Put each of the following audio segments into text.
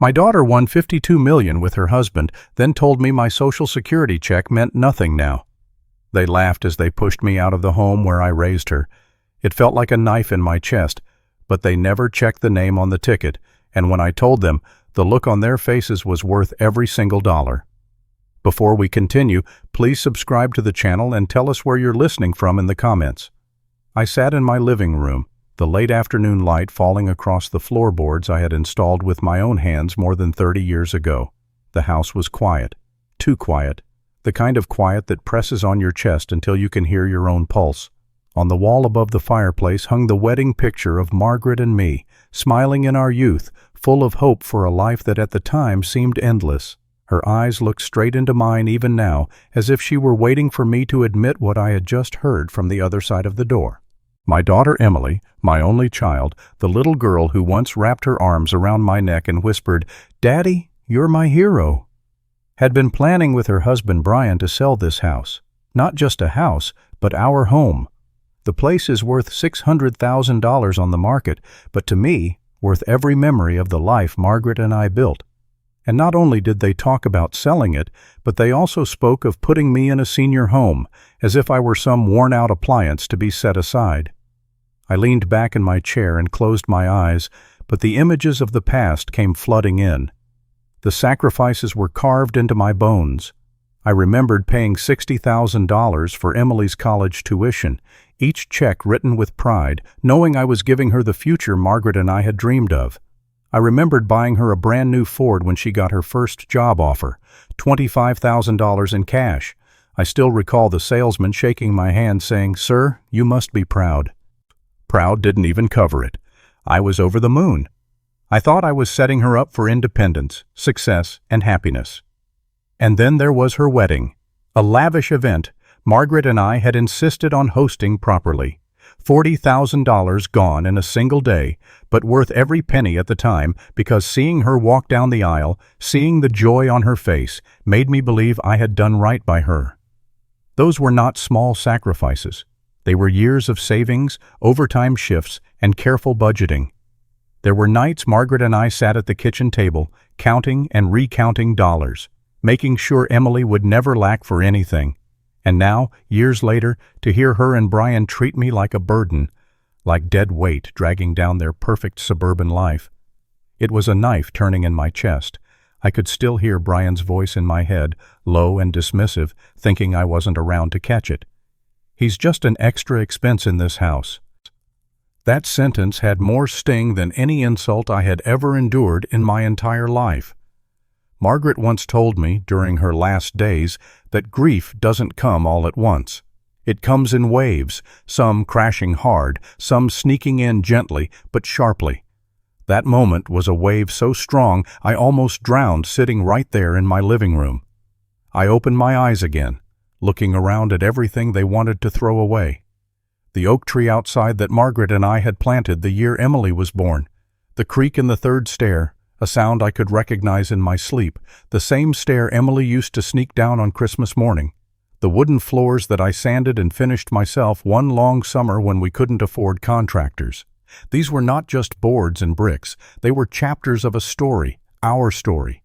My daughter won $52 million with her husband, then told me my Social Security check meant nothing now. They laughed as they pushed me out of the home where I raised her. It felt like a knife in my chest, but they never checked the name on the ticket, and when I told them, the look on their faces was worth every single dollar. Before we continue, please subscribe to the channel and tell us where you're listening from in the comments. I sat in my living room, the late afternoon light falling across the floorboards I had installed with my own hands more than 30 years ago. The house was quiet, too quiet, the kind of quiet that presses on your chest until you can hear your own pulse. On the wall above the fireplace hung the wedding picture of Margaret and me, smiling in our youth, full of hope for a life that at the time seemed endless. Her eyes looked straight into mine even now, as if she were waiting for me to admit what I had just heard from the other side of the door. My daughter Emily, my only child, the little girl who once wrapped her arms around my neck and whispered, "Daddy, you're my hero," had been planning with her husband Brian to sell this house. Not just a house, but our home. The place is worth $600,000 on the market, but to me, worth every memory of the life Margaret and I built. And not only did they talk about selling it, but they also spoke of putting me in a senior home, as if I were some worn-out appliance to be set aside. I leaned back in my chair and closed my eyes, but the images of the past came flooding in. The sacrifices were carved into my bones. I remembered paying $60,000 for Emily's college tuition, each check written with pride, knowing I was giving her the future Margaret and I had dreamed of. I remembered buying her a brand new Ford when she got her first job offer, $25,000 in cash. I still recall the salesman shaking my hand saying, "Sir, you must be proud." Proud didn't even cover it. I was over the moon. I thought I was setting her up for independence, success, and happiness. And then there was her wedding, a lavish event Margaret and I had insisted on hosting properly. $40,000 gone in a single day, but worth every penny at the time because seeing her walk down the aisle, seeing the joy on her face, made me believe I had done right by her. Those were not small sacrifices. They were years of savings, overtime shifts, and careful budgeting. There were nights Margaret and I sat at the kitchen table, counting and recounting dollars, making sure Emily would never lack for anything. And now, years later, to hear her and Brian treat me like a burden, like dead weight dragging down their perfect suburban life. It was a knife turning in my chest. I could still hear Brian's voice in my head, low and dismissive, thinking I wasn't around to catch it. "He's just an extra expense in this house." That sentence had more sting than any insult I had ever endured in my entire life. Margaret once told me, during her last days, that grief doesn't come all at once. It comes in waves, some crashing hard, some sneaking in gently but sharply. That moment was a wave so strong I almost drowned sitting right there in my living room. I opened my eyes again, looking around at everything they wanted to throw away. The oak tree outside that Margaret and I had planted the year Emily was born, the creak in the third stair, a sound I could recognize in my sleep, the same stair Emily used to sneak down on Christmas morning, the wooden floors that I sanded and finished myself one long summer when we couldn't afford contractors. These were not just boards and bricks, they were chapters of a story, our story.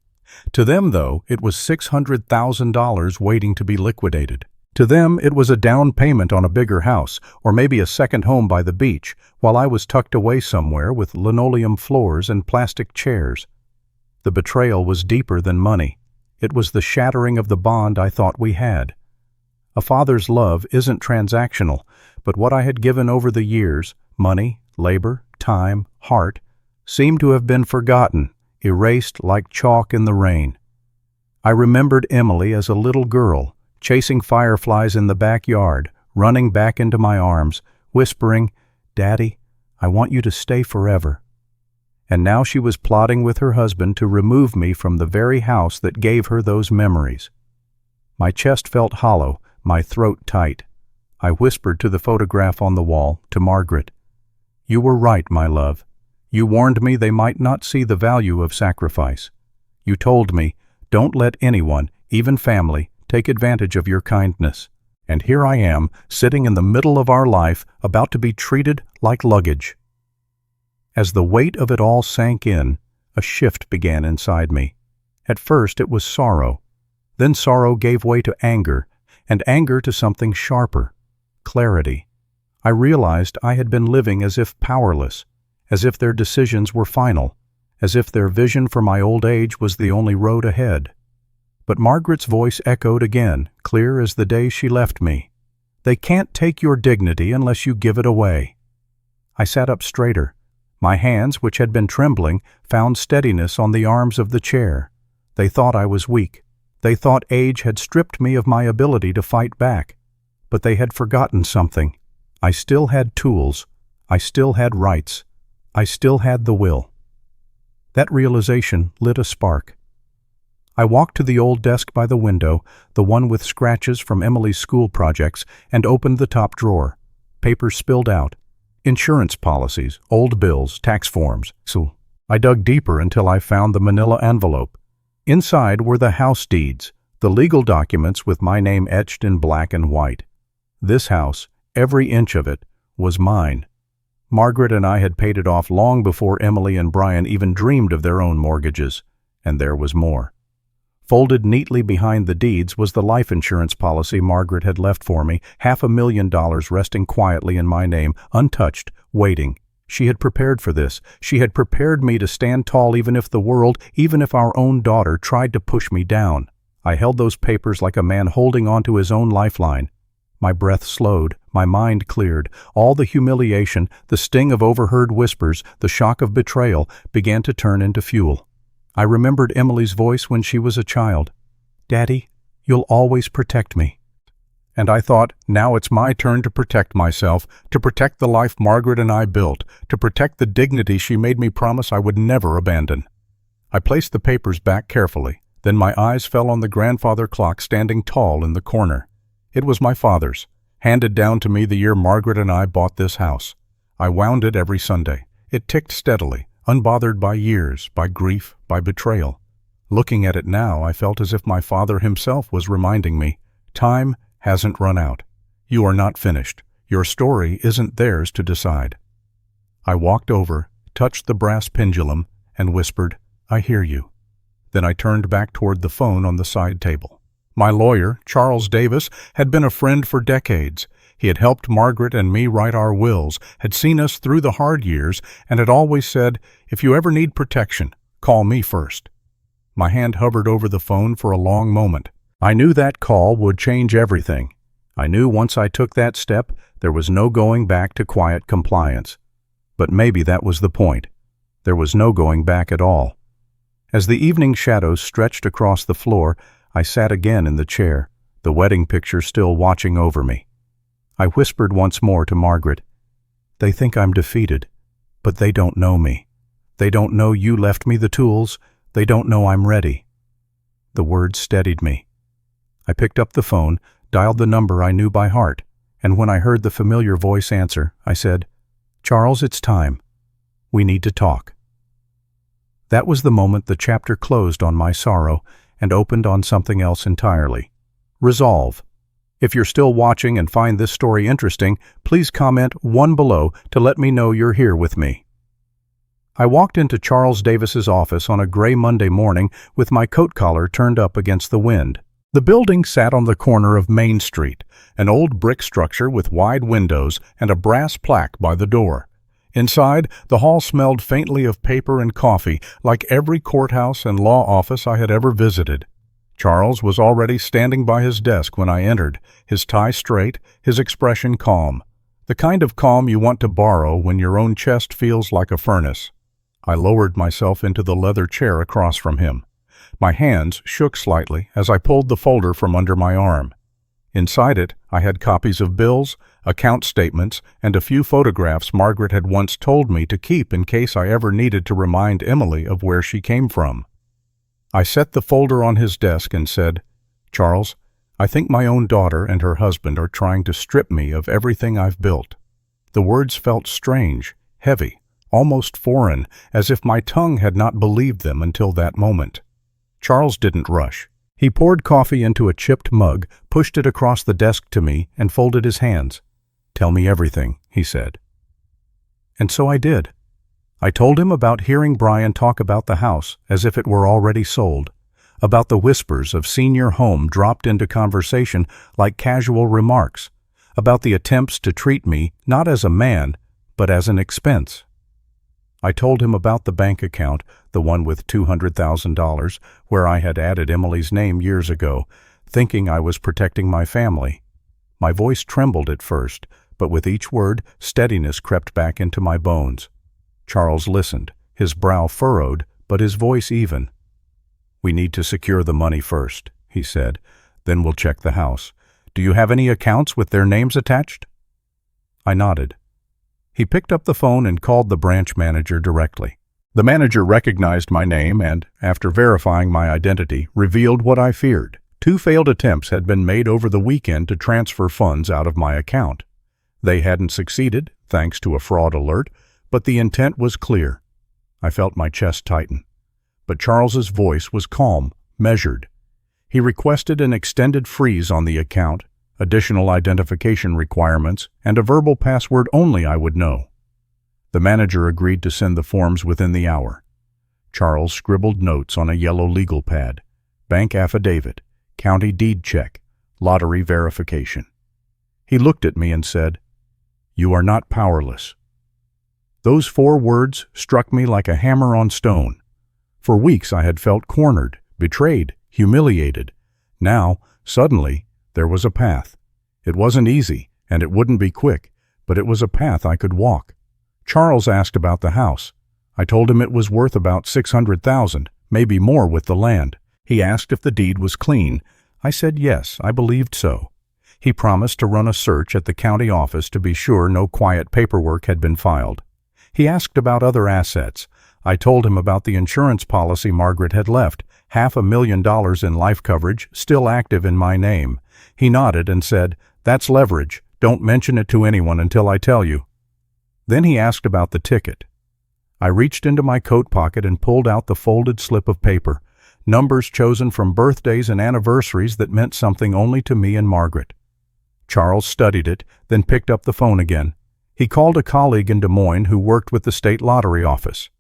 To them, though, it was $600,000 waiting to be liquidated. To them, it was a down payment on a bigger house, or maybe a second home by the beach, while I was tucked away somewhere with linoleum floors and plastic chairs. The betrayal was deeper than money. It was the shattering of the bond I thought we had. A father's love isn't transactional, but what I had given over the years, money, labor, time, heart, seemed to have been forgotten, erased like chalk in the rain. I remembered Emily as a little girl, chasing fireflies in the backyard, running back into my arms, whispering, "Daddy, I want you to stay forever." And now she was plotting with her husband to remove me from the very house that gave her those memories. My chest felt hollow, my throat tight. I whispered to the photograph on the wall, to Margaret, "You were right, my love. You warned me they might not see the value of sacrifice. You told me, don't let anyone, even family, take advantage of your kindness. And here I am, sitting in the middle of our life, about to be treated like luggage." As the weight of it all sank in, A shift began inside me. At first it was sorrow. Then sorrow gave way to anger, and anger to something sharper, clarity. I realized I had been living as if powerless, as if their decisions were final, as if their vision for my old age was the only road ahead. But Margaret's voice echoed again, clear as the day she left me. "They can't take your dignity unless you give it away." I sat up straighter. My hands, which had been trembling, found steadiness on the arms of the chair. They thought I was weak. They thought age had stripped me of my ability to fight back. But they had forgotten something. I still had tools. I still had rights. I still had the will. That realization lit a spark. I walked to the old desk by the window, the one with scratches from Emily's school projects, and opened the top drawer. Papers spilled out. Insurance policies, old bills, tax forms. So I dug deeper until I found the manila envelope. Inside were the house deeds, the legal documents with my name etched in black and white. This house, every inch of it, was mine. Margaret and I had paid it off long before Emily and Brian even dreamed of their own mortgages, and there was more. Folded neatly behind the deeds was the life insurance policy Margaret had left for me, $500,000 resting quietly in my name, untouched, waiting. She had prepared for this. She had prepared me to stand tall even if the world, even if our own daughter, tried to push me down. I held those papers like a man holding onto his own lifeline. My breath slowed, my mind cleared. All the humiliation, the sting of overheard whispers, the shock of betrayal, began to turn into fuel. I remembered Emily's voice when she was a child. "Daddy, you'll always protect me." And I thought, now it's my turn to protect myself, to protect the life Margaret and I built, to protect the dignity she made me promise I would never abandon. I placed the papers back carefully. Then my eyes fell on the grandfather clock standing tall in the corner. It was my father's, handed down to me the year Margaret and I bought this house. I wound it every Sunday. It ticked steadily, unbothered by years, by grief, by betrayal. Looking at it now, I felt as if my father himself was reminding me, "Time hasn't run out. You are not finished. Your story isn't theirs to decide." I walked over, touched the brass pendulum, and whispered, "I hear you." Then I turned back toward the phone on the side table. My lawyer, Charles Davis, had been a friend for decades. He had helped Margaret and me write our wills, had seen us through the hard years, and had always said, "If you ever need protection, call me first." My hand hovered over the phone for a long moment. I knew that call would change everything. I knew once I took that step, there was no going back to quiet compliance. But maybe that was the point. There was no going back at all. As the evening shadows stretched across the floor, I sat again in the chair, the wedding picture still watching over me. I whispered once more to Margaret, "They think I'm defeated, but they don't know me. They don't know you left me the tools. They don't know I'm ready." The words steadied me. I picked up the phone, dialed the number I knew by heart, and when I heard the familiar voice answer, I said, "Charles, it's time. We need to talk." That was the moment the chapter closed on my sorrow and opened on something else entirely. Resolve. If you're still watching and find this story interesting, please comment 1 below to let me know you're here with me. I walked into Charles Davis's office on a gray Monday morning with my coat collar turned up against the wind. The building sat on the corner of Main Street, an old brick structure with wide windows and a brass plaque by the door. Inside, the hall smelled faintly of paper and coffee, like every courthouse and law office I had ever visited. Charles was already standing by his desk when I entered, his tie straight, his expression calm. The kind of calm you want to borrow when your own chest feels like a furnace. I lowered myself into the leather chair across from him. My hands shook slightly as I pulled the folder from under my arm. Inside it, I had copies of bills, account statements, and a few photographs Margaret had once told me to keep in case I ever needed to remind Emily of where she came from. I set the folder on his desk and said, "Charles, I think my own daughter and her husband are trying to strip me of everything I've built." The words felt strange, heavy, almost foreign, as if my tongue had not believed them until that moment. Charles didn't rush. He poured coffee into a chipped mug, pushed it across the desk to me, and folded his hands. "Tell me everything," he said. And so I did. I told him about hearing Brian talk about the house as if it were already sold, about the whispers of senior home dropped into conversation like casual remarks, about the attempts to treat me not as a man, but as an expense. I told him about the bank account, the one with $200,000, where I had added Emily's name years ago, thinking I was protecting my family. My voice trembled at first, but with each word, steadiness crept back into my bones. Charles listened, his brow furrowed, but his voice even. "We need to secure the money first," he said. "Then we'll check the house. Do you have any accounts with their names attached?" I nodded. He picked up the phone and called the branch manager directly. The manager recognized my name and, after verifying my identity, revealed what I feared. 2 failed attempts had been made over the weekend to transfer funds out of my account. They hadn't succeeded, thanks to a fraud alert, but the intent was clear. I felt my chest tighten. But Charles's voice was calm, measured. He requested an extended freeze on the account, additional identification requirements, and a verbal password only I would know. The manager agreed to send the forms within the hour. Charles scribbled notes on a yellow legal pad: bank affidavit, county deed check, lottery verification. He looked at me and said, "You are not powerless." Those 4 words struck me like a hammer on stone. For weeks I had felt cornered, betrayed, humiliated. Now, suddenly, there was a path. It wasn't easy, and it wouldn't be quick, but it was a path I could walk. Charles asked about the house. I told him it was worth about $600,000, maybe more with the land. He asked if the deed was clean. I said yes, I believed so. He promised to run a search at the county office to be sure no quiet paperwork had been filed. He asked about other assets. I told him about the insurance policy Margaret had left, $500,000 in life coverage, still active in my name. He nodded and said, "That's leverage. Don't mention it to anyone until I tell you." Then he asked about the ticket. I reached into my coat pocket and pulled out the folded slip of paper, numbers chosen from birthdays and anniversaries that meant something only to me and Margaret. Charles studied it, then picked up the phone again. He called a colleague in Des Moines who worked with the state lottery office.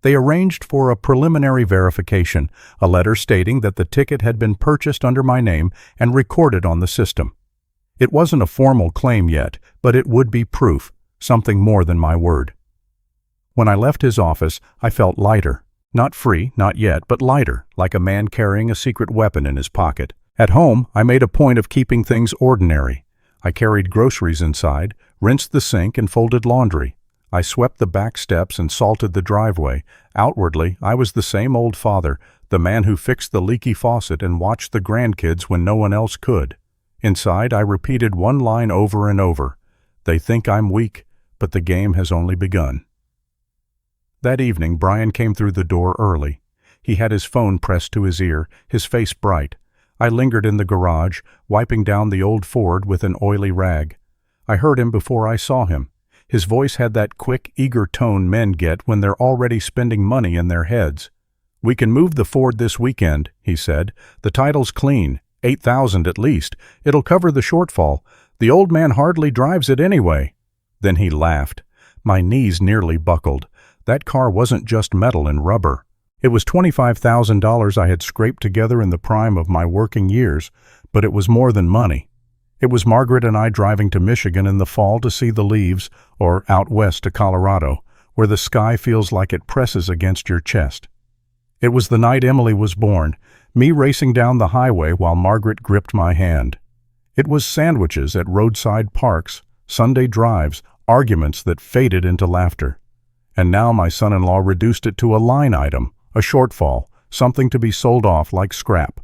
They arranged for a preliminary verification, a letter stating that the ticket had been purchased under my name and recorded on the system. It wasn't a formal claim yet, but it would be proof, something more than my word. When I left his office, I felt lighter. Not free, not yet, but lighter, like a man carrying a secret weapon in his pocket. At home, I made a point of keeping things ordinary. I carried groceries inside, rinsed the sink, and folded laundry. I swept the back steps and salted the driveway. Outwardly, I was the same old father, the man who fixed the leaky faucet and watched the grandkids when no one else could. Inside, I repeated one line over and over: "They think I'm weak, but the game has only begun." That evening, Brian came through the door early. He had his phone pressed to his ear, his face bright. I lingered in the garage, wiping down the old Ford with an oily rag. I heard him before I saw him. His voice had that quick, eager tone men get when they're already spending money in their heads. "We can move the Ford this weekend," he said. "The title's clean, $8,000 at least. It'll cover the shortfall. The old man hardly drives it anyway." Then he laughed. My knees nearly buckled. That car wasn't just metal and rubber. It was $25,000 I had scraped together in the prime of my working years, but it was more than money. It was Margaret and I driving to Michigan in the fall to see the leaves, or out west to Colorado, where the sky feels like it presses against your chest. It was the night Emily was born, me racing down the highway while Margaret gripped my hand. It was sandwiches at roadside parks, Sunday drives, arguments that faded into laughter. And now my son-in-law reduced it to a line item, a shortfall, something to be sold off like scrap.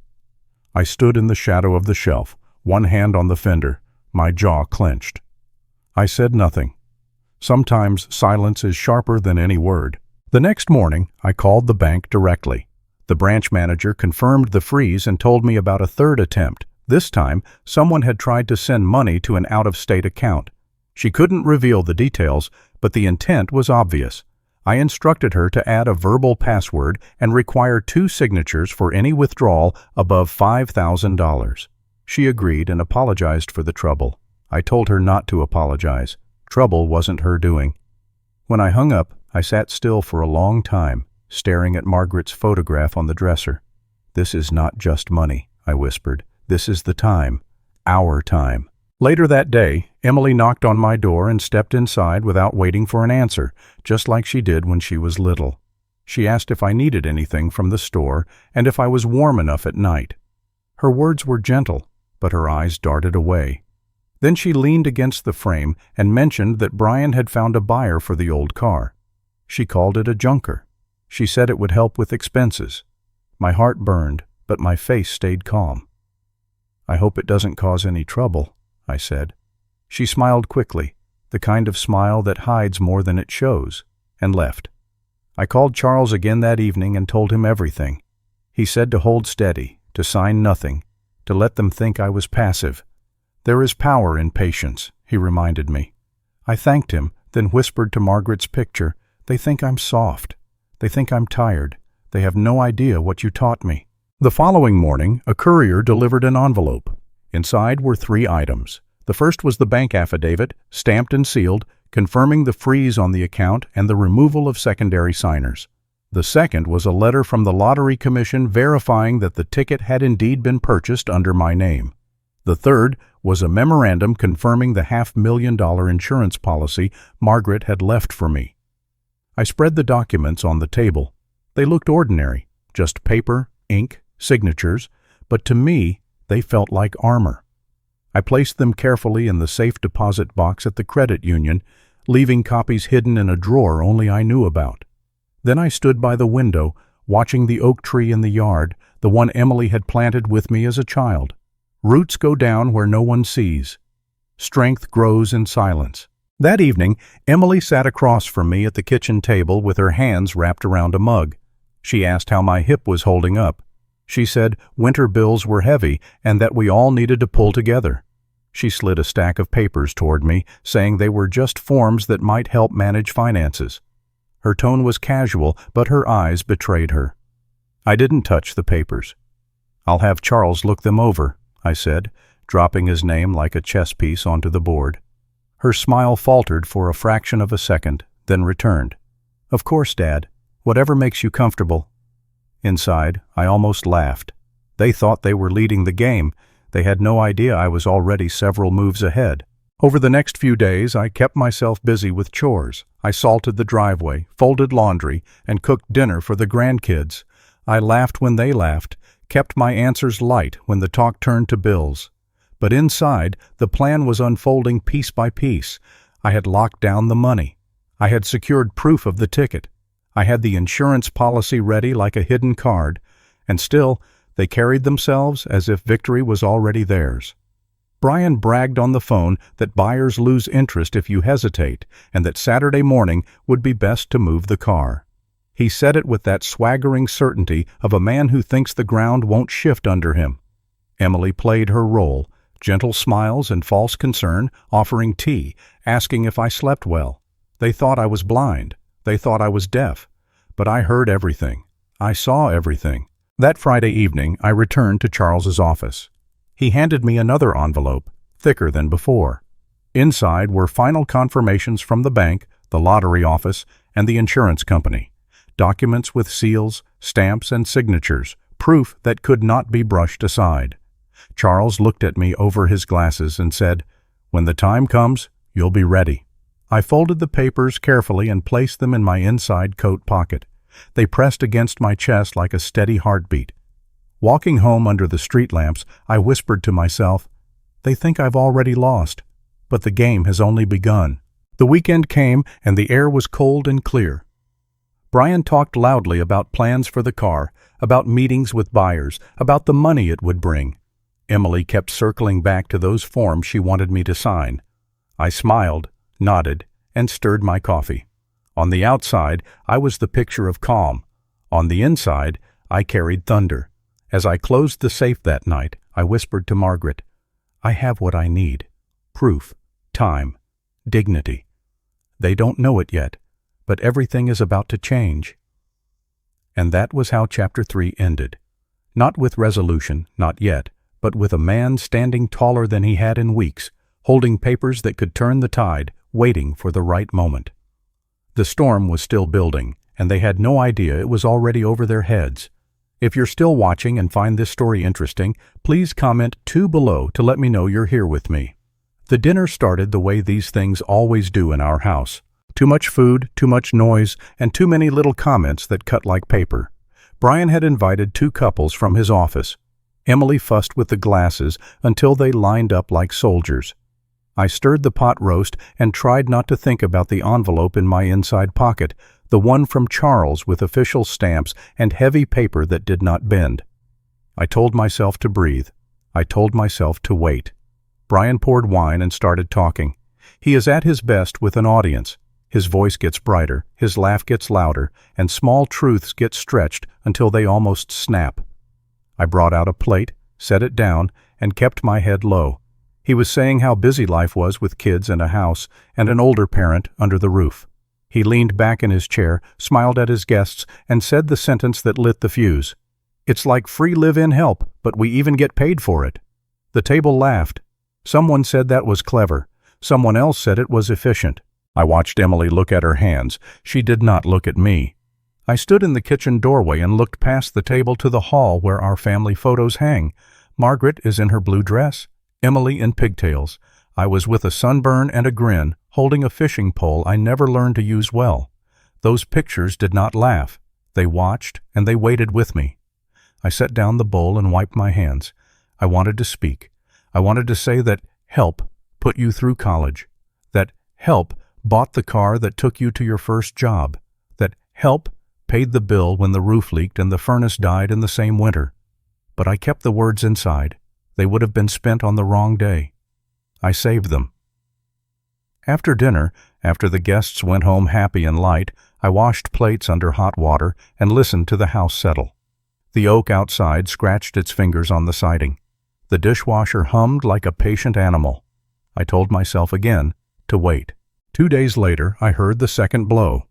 I stood in the shadow of the shelf, one hand on the fender, my jaw clenched. I said nothing. Sometimes silence is sharper than any word. The next morning, I called the bank directly. The branch manager confirmed the freeze and told me about a third attempt. This time, someone had tried to send money to an out-of-state account. She couldn't reveal the details, but the intent was obvious. I instructed her to add a verbal password and require 2 signatures for any withdrawal above $5,000. She agreed and apologized for the trouble. I told her not to apologize. Trouble wasn't her doing. When I hung up, I sat still for a long time, staring at Margaret's photograph on the dresser. "This is not just money," I whispered. "This is the time. Our time." Later that day, Emily knocked on my door and stepped inside without waiting for an answer, just like she did when she was little. She asked if I needed anything from the store and if I was warm enough at night. Her words were gentle, but her eyes darted away. Then she leaned against the frame and mentioned that Brian had found a buyer for the old car. She called it a junker. She said it would help with expenses. My heart burned, but my face stayed calm. "I hope it doesn't cause any trouble," I said. She smiled quickly, the kind of smile that hides more than it shows, and left. I called Charles again that evening and told him everything. He said to hold steady, to sign nothing, to let them think I was passive. "There is power in patience," he reminded me. I thanked him, then whispered to Margaret's picture, "They think I'm soft. They think I'm tired. They have no idea what you taught me." The following morning, a courier delivered an envelope. Inside were 3 items. The first was the bank affidavit, stamped and sealed, confirming the freeze on the account and the removal of secondary signers. The second was a letter from the Lottery Commission verifying that the ticket had indeed been purchased under my name. The third was a memorandum confirming the $500,000 insurance policy Margaret had left for me. I spread the documents on the table. They looked ordinary, just paper, ink, signatures, but to me, they felt like armor. I placed them carefully in the safe deposit box at the credit union, leaving copies hidden in a drawer only I knew about. Then I stood by the window, watching the oak tree in the yard, the one Emily had planted with me as a child. Roots go down where no one sees. Strength grows in silence. That evening, Emily sat across from me at the kitchen table with her hands wrapped around a mug. She asked how my hip was holding up. She said winter bills were heavy and that we all needed to pull together. She slid a stack of papers toward me, saying they were just forms that might help manage finances. Her tone was casual, but her eyes betrayed her. I didn't touch the papers. "I'll have Charles look them over," I said, dropping his name like a chess piece onto the board. Her smile faltered for a fraction of a second, then returned. "Of course, Dad. Whatever makes you comfortable." Inside, I almost laughed. They thought they were leading the game. They had no idea I was already several moves ahead. Over the next few days, I kept myself busy with chores. I salted the driveway, folded laundry, and cooked dinner for the grandkids. I laughed when they laughed, kept my answers light when the talk turned to bills. But inside, the plan was unfolding piece by piece. I had locked down the money. I had secured proof of the ticket. I had the insurance policy ready like a hidden card, and still, they carried themselves as if victory was already theirs. Brian bragged on the phone that buyers lose interest if you hesitate, and that Saturday morning would be best to move the car. He said it with that swaggering certainty of a man who thinks the ground won't shift under him. Emily played her role, gentle smiles and false concern, offering tea, asking if I slept well. They thought I was blind. They thought I was deaf. But I heard everything. I saw everything. That Friday evening, I returned to Charles's office. He handed me another envelope, thicker than before. Inside were final confirmations from the bank, the lottery office, and the insurance company. Documents with seals, stamps, and signatures, proof that could not be brushed aside. Charles looked at me over his glasses and said, "When the time comes, you'll be ready." I folded the papers carefully and placed them in my inside coat pocket. They pressed against my chest like a steady heartbeat. Walking home under the street lamps, I whispered to myself, "They think I've already lost, but the game has only begun." The weekend came and the air was cold and clear. Brian talked loudly about plans for the car, about meetings with buyers, about the money it would bring. Emily kept circling back to those forms she wanted me to sign. I smiled, nodded, and stirred my coffee. On the outside, I was the picture of calm. On the inside, I carried thunder. As I closed the safe that night, I whispered to Margaret, "I have what I need. Proof, time, dignity. They don't know it yet, but everything is about to change." And that was how Chapter 3 ended. Not with resolution, not yet, but with a man standing taller than he had in weeks, holding papers that could turn the tide, waiting for the right moment. The storm was still building, and they had no idea it was already over their heads. If you're still watching and find this story interesting, please comment 2 below to let me know you're here with me. The dinner started the way these things always do in our house. Too much food, too much noise, and too many little comments that cut like paper. Brian had invited 2 couples from his office. Emily fussed with the glasses until they lined up like soldiers. I stirred the pot roast and tried not to think about the envelope in my inside pocket, the one from Charles with official stamps and heavy paper that did not bend. I told myself to breathe. I told myself to wait. Brian poured wine and started talking. He is at his best with an audience. His voice gets brighter, his laugh gets louder, and small truths get stretched until they almost snap. I brought out a plate, set it down, and kept my head low. He was saying how busy life was with kids and a house, and an older parent under the roof. He leaned back in his chair, smiled at his guests, and said the sentence that lit the fuse. "It's like free live-in help, but we even get paid for it." The table laughed. Someone said that was clever. Someone else said it was efficient. I watched Emily look at her hands. She did not look at me. I stood in the kitchen doorway and looked past the table to the hall where our family photos hang. Margaret is in her blue dress, Emily in pigtails. I was with a sunburn and a grin, holding a fishing pole I never learned to use well. Those pictures did not laugh. They watched, and they waited with me. I set down the bowl and wiped my hands. I wanted to speak. I wanted to say that help put you through college, that help bought the car that took you to your first job, that help paid the bill when the roof leaked and the furnace died in the same winter. But I kept the words inside. They would have been spent on the wrong day. I saved them. After dinner, after the guests went home happy and light, I washed plates under hot water and listened to the house settle. The oak outside scratched its fingers on the siding. The dishwasher hummed like a patient animal. I told myself again to wait. 2 days later, I heard the second blow.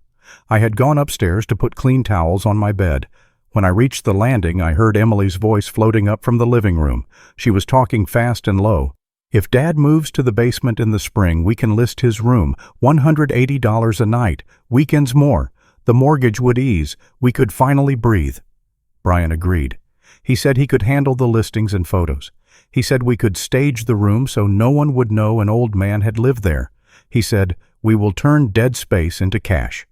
I had gone upstairs to put clean towels on my bed. When I reached the landing, I heard Emily's voice floating up from the living room. She was talking fast and low. "If Dad moves to the basement in the spring, we can list his room, $180 a night, weekends more. The mortgage would ease. We could finally breathe." Brian agreed. He said he could handle the listings and photos. He said we could stage the room so no one would know an old man had lived there. He said, "We will turn dead space into cash."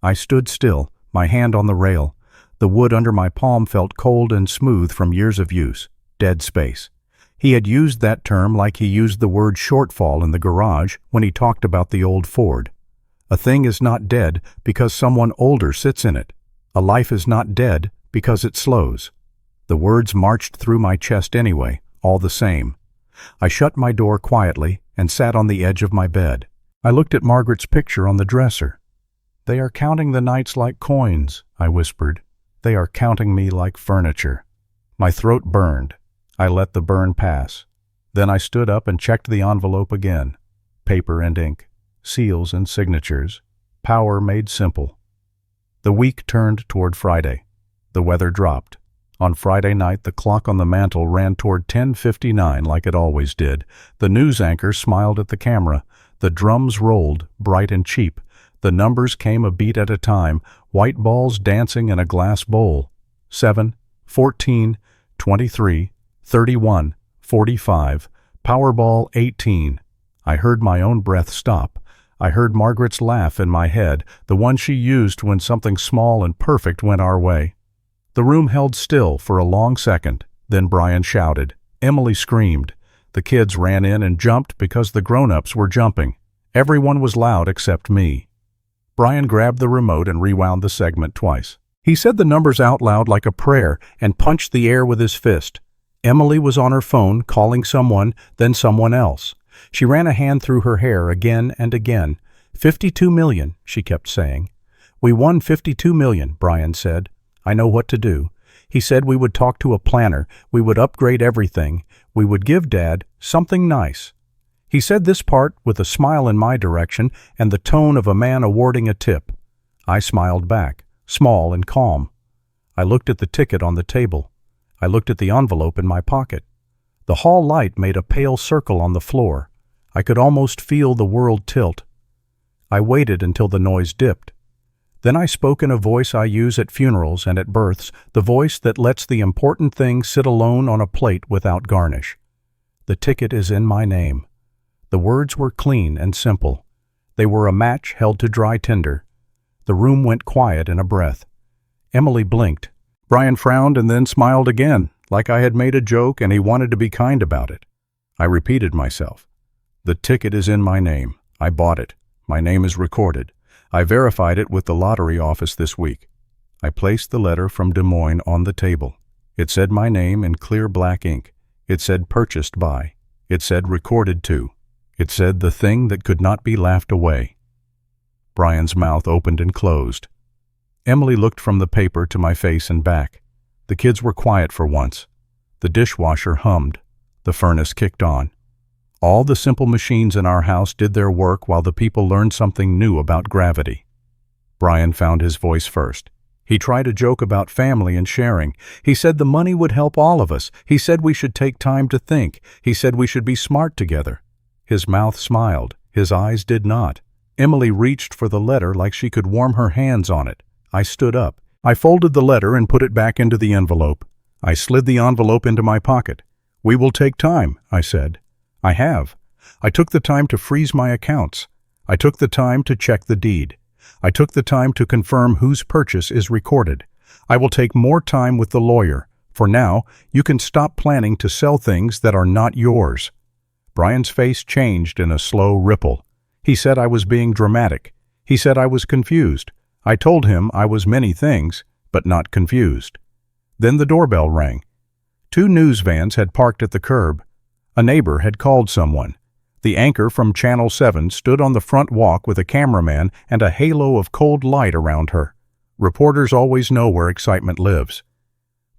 I stood still, my hand on the rail. The wood under my palm felt cold and smooth from years of use. Dead space. He had used that term like he used the word shortfall in the garage when he talked about the old Ford. A thing is not dead because someone older sits in it. A life is not dead because it slows. The words marched through my chest anyway, all the same. I shut my door quietly and sat on the edge of my bed. I looked at Margaret's picture on the dresser. "They are counting the nights like coins," I whispered. "They are counting me like furniture." My throat burned. I let the burn pass. Then I stood up and checked the envelope again. Paper and ink, seals and signatures, power made simple. The week turned toward Friday. The weather dropped. On Friday night, the clock on the mantel ran toward 10:59 like it always did. The news anchor smiled at the camera. The drums rolled, bright and cheap. The numbers came a beat at a time, white balls dancing in a glass bowl. 7, 14, 23, 31, 45, Powerball 18. I heard my own breath stop. I heard Margaret's laugh in my head, the one she used when something small and perfect went our way. The room held still for a long second. Then Brian shouted. Emily screamed. The kids ran in and jumped because the grown-ups were jumping. Everyone was loud except me. Brian grabbed the remote and rewound the segment twice. He said the numbers out loud like a prayer and punched the air with his fist. Emily was on her phone calling someone, then someone else. She ran a hand through her hair again and again. 52 million, she kept saying. We won 52 million, Brian said. I know what to do. He said we would talk to a planner, we would upgrade everything, we would give Dad something nice. He said this part with a smile in my direction and the tone of a man awarding a tip. I smiled back, small and calm. I looked at the ticket on the table. I looked at the envelope in my pocket. The hall light made a pale circle on the floor. I could almost feel the world tilt. I waited until the noise dipped. Then I spoke in a voice I use at funerals and at births, the voice that lets the important thing sit alone on a plate without garnish. The ticket is in my name. The words were clean and simple. They were a match held to dry tinder. The room went quiet in a breath. Emily blinked. Brian frowned and then smiled again, like I had made a joke and he wanted to be kind about it. I repeated myself. The ticket is in my name. I bought it. My name is recorded. I verified it with the lottery office this week. I placed the letter from Des Moines on the table. It said my name in clear black ink. It said purchased by. It said recorded to. It said the thing that could not be laughed away. Brian's mouth opened and closed. Emily looked from the paper to my face and back. The kids were quiet for once. The dishwasher hummed. The furnace kicked on. All the simple machines in our house did their work while the people learned something new about gravity. Brian found his voice first. He tried a joke about family and sharing. He said the money would help all of us. He said we should take time to think. He said we should be smart together. His mouth smiled. His eyes did not. Emily reached for the letter like she could warm her hands on it. I stood up. I folded the letter and put it back into the envelope. I slid the envelope into my pocket. "We will take time," I said. I have. I took the time to freeze my accounts. I took the time to check the deed. I took the time to confirm whose purchase is recorded. I will take more time with the lawyer. For now, you can stop planning to sell things that are not yours. Brian's face changed in a slow ripple. He said I was being dramatic. He said I was confused. I told him I was many things, but not confused. Then the doorbell rang. 2 news vans had parked at the curb. A neighbor had called someone. The anchor from Channel 7 stood on the front walk with a cameraman and a halo of cold light around her. Reporters always know where excitement lives.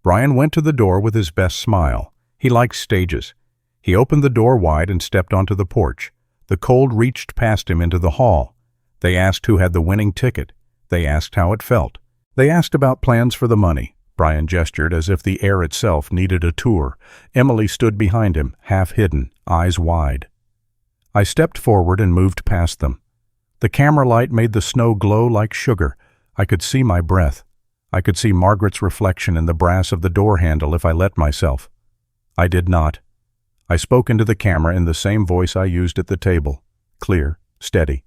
Brian went to the door with his best smile. He liked stages. He opened the door wide and stepped onto the porch. The cold reached past him into the hall. They asked who had the winning ticket. They asked how it felt. They asked about plans for the money. Brian gestured as if the air itself needed a tour. Emily stood behind him, half hidden, eyes wide. I stepped forward and moved past them. The camera light made the snow glow like sugar. I could see my breath. I could see Margaret's reflection in the brass of the door handle if I let myself. I did not. I spoke into the camera in the same voice I used at the table. Clear, steady.